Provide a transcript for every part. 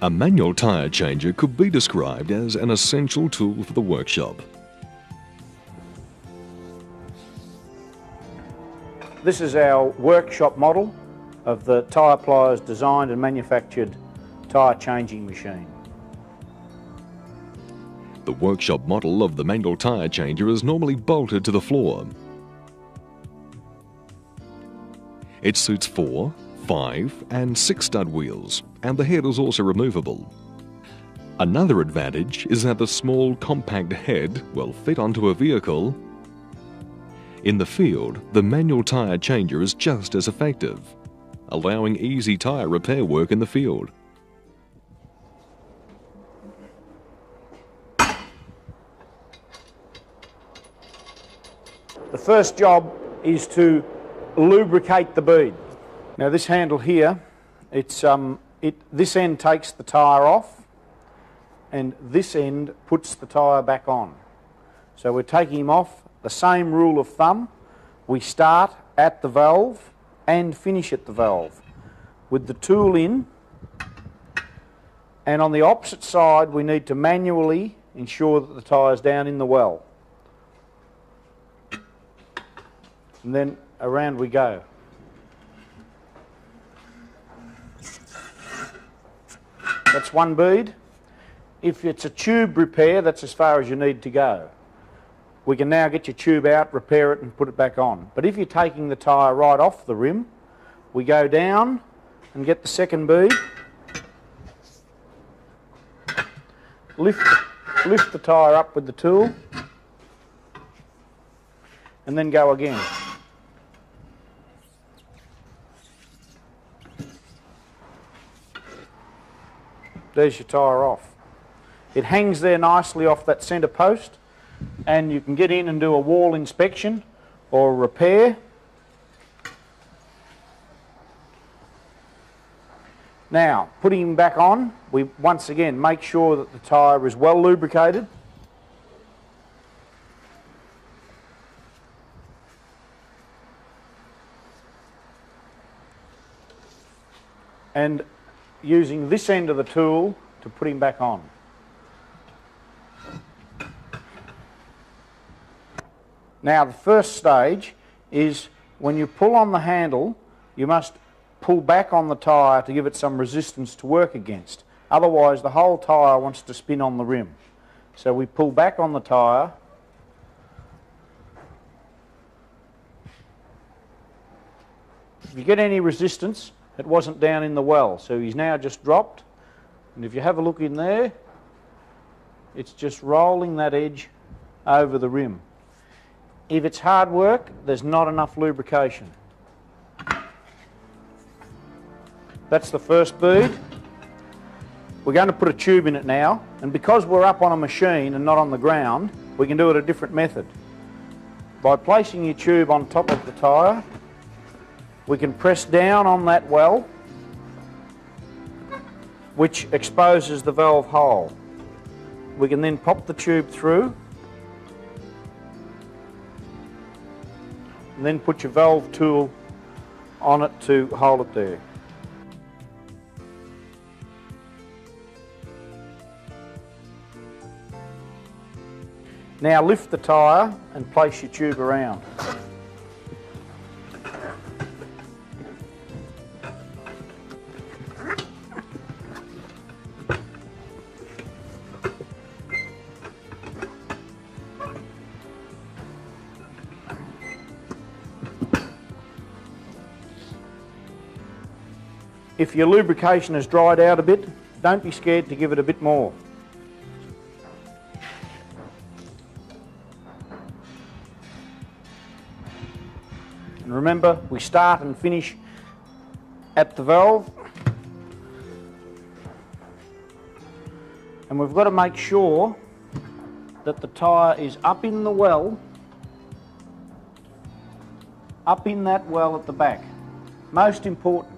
A manual tyre changer could be described as an essential tool for the workshop. This is our workshop model of the tyre pliers designed and manufactured tyre changing machine. The workshop model of the manual tyre changer is normally bolted to the floor. It suits 4, 5 and 6 stud wheels, and the head is also removable. Another advantage is that the small compact head will fit onto a vehicle. In the field, the manual tyre changer is just as effective, allowing easy tyre repair work in the field. The first job is to lubricate the bead. Now this handle here, this end takes the tyre off and this end puts the tyre back on. So we're taking him off. The same rule of thumb, we start at the valve and finish at the valve with the tool in, and on the opposite side we need to manually ensure that the tyre's down in the well. And then around we go. That's one bead. If it's a tube repair, that's as far as you need to go. We can now get your tube out, repair it and put it back on. But if you're taking the tyre right off the rim, we go down and get the second bead, lift the tyre up with the tool and then go again. There's your tyre off. It hangs there nicely off that centre post, and you can get in and do a wall inspection or a repair. Now, putting him back on, we once again make sure that the tyre is well lubricated. And using this end of the tool to put him back on. Now the first stage is when you pull on the handle, you must pull back on the tyre to give it some resistance to work against. Otherwise the whole tyre wants to spin on the rim. So we pull back on the tyre. If you get any resistance, it wasn't down in the well, so he's now just dropped, and if you have a look in there, it's just rolling that edge over the rim. If it's hard work, there's not enough lubrication. That's the first bead. We're going to put a tube in it now, and because we're up on a machine and not on the ground, we can do it a different method. By placing your tube on top of the tyre, we can press down on that well, which exposes the valve hole. We can then pop the tube through and then put your valve tool on it to hold it there. Now lift the tyre and place your tube around. If your lubrication has dried out a bit, don't be scared to give it a bit more. And remember, we start and finish at the valve. And we've got to make sure that the tyre is up in the well, up in that well at the back. Most important.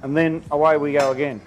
And then away we go again.